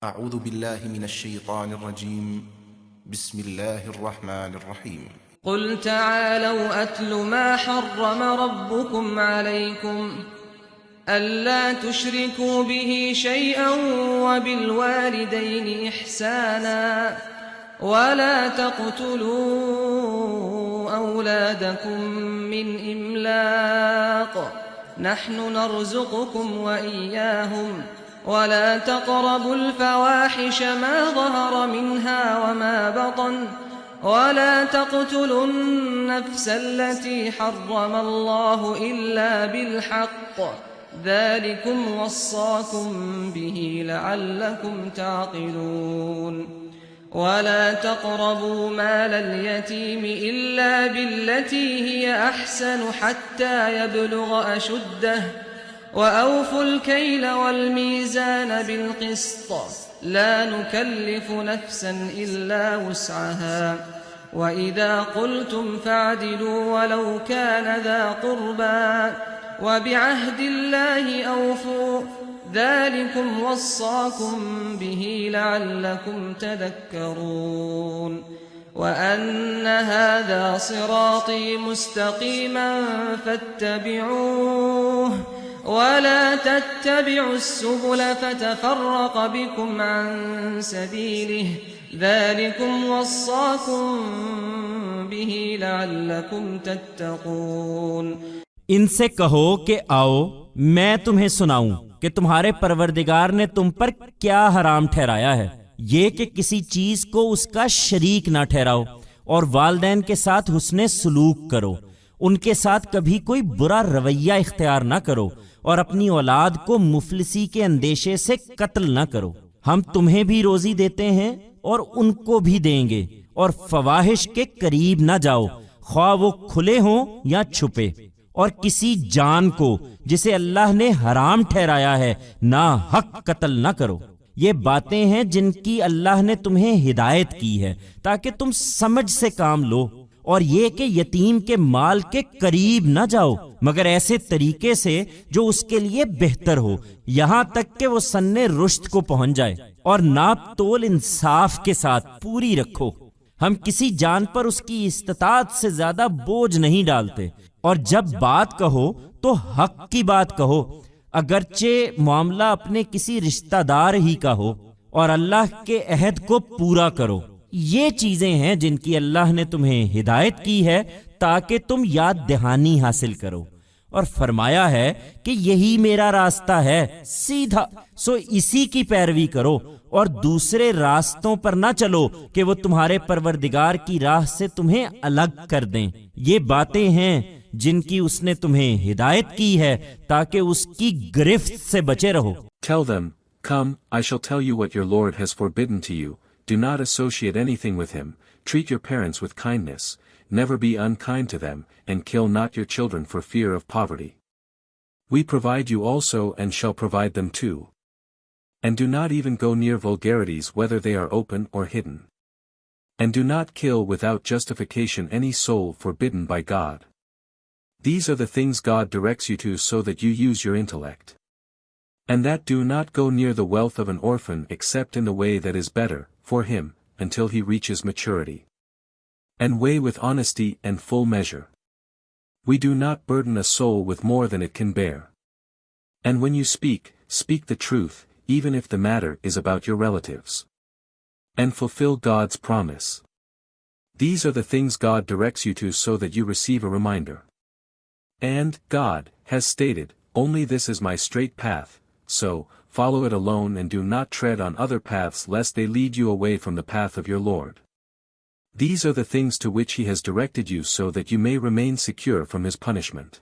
أعوذ بالله من الشيطان الرجيم. بسم الله الرحمن الرحيم. قل تعالوا أتل ما حرم ربكم عليكم ألا تشركوا به شيئا وبالوالدين إحسانا ولا تقتلوا أولادكم من إملاق نحن نرزقكم وإياهم ولا تقربوا الفواحش ما ظهر منها وما بطن ولا تقتلوا النفس التي حرم الله إلا بالحق ذلكم وصاكم به لعلكم تعقلون ولا تقربوا مال اليتيم إلا بالتي هي أحسن حتى يبلغ أشده وأوفوا الكيل والميزان بالقسط لا نكلف نفسا إلا وسعها وإذا قلتم فاعدلوا ولو كان ذا قربى وبعهد الله أوفوا ذلكم وصاكم به لعلكم تذكرون وأن هذا صراطي مستقيما فاتبعوه ولا تتبعوا السبل فتفرق بكم عن سبيله ذلكم وصاكم به لعلكم تتقون ان سے کہو کہ آؤ میں تمہیں سناؤں کہ تمہارے پروردگار نے تم پر کیا حرام ٹھہرایا ہے، یہ کہ کسی چیز کو اس کا شریک نہ ٹھہراؤ اور والدین کے ساتھ حسن سلوک کرو، ان کے ساتھ کبھی کوئی برا رویہ اختیار نہ کرو اور اپنی اولاد کو مفلسی کے اندیشے سے قتل نہ کرو۔ ہم تمہیں بھی روزی دیتے ہیں اور ان کو بھی دیں گے، اور فواحش کے قریب نہ جاؤ خواہ وہ کھلے ہوں یا چھپے، اور کسی جان کو جسے اللہ نے حرام ٹھہرایا ہے ناحق قتل نہ کرو۔ یہ باتیں ہیں جن کی اللہ نے تمہیں ہدایت کی ہے تاکہ تم سمجھ سے کام لو، اور یہ کہ یتیم کے مال کے قریب نہ جاؤ مگر ایسے طریقے سے جو اس کے لیے بہتر ہو، یہاں تک کہ وہ سن رشد کو پہنچ جائے، اور ناپ تول انصاف کے ساتھ پوری رکھو۔ ہم کسی جان پر اس کی استطاعت سے زیادہ بوجھ نہیں ڈالتے، اور جب بات کہو تو حق کی بات کہو، اگرچہ معاملہ اپنے کسی رشتہ دار ہی کا ہو، اور اللہ کے عہد کو پورا کرو۔ یہ چیزیں ہیں جن کی اللہ نے تمہیں ہدایت کی ہے تاکہ تم یاد دہانی حاصل کرو، اور فرمایا ہے کہ یہی میرا راستہ ہے سیدھا، سو اسی کی پیروی کرو اور دوسرے راستوں پر نہ چلو کہ وہ تمہارے پروردگار کی راہ سے تمہیں الگ کر دیں۔ یہ باتیں ہیں جن کی اس نے تمہیں ہدایت کی ہے تاکہ اس کی گرفت سے بچے رہو۔ Tell them, come, I shall tell you what your Lord has forbidden to you. Do not associate anything with him, treat your parents with kindness, never be unkind to them, and kill not your children for fear of poverty. We provide you also and shall provide them too. And do not even go near vulgarities whether they are open or hidden. And do not kill without justification any soul forbidden by God. These are the things God directs you to so that you use your intellect. And that do not go near the wealth of an orphan except in the way that is better for him, until he reaches maturity. And weigh with honesty and full measure. We do not burden a soul with more than it can bear. And when you speak, speak the truth, even if the matter is about your relatives. And fulfill God's promise. These are the things God directs you to so that you receive a reminder. And God has stated, only this is my straight path, so follow it alone and do not tread on other paths lest they lead you away from the path of your Lord. These are the things to which he has directed you so that you may remain secure from his punishment.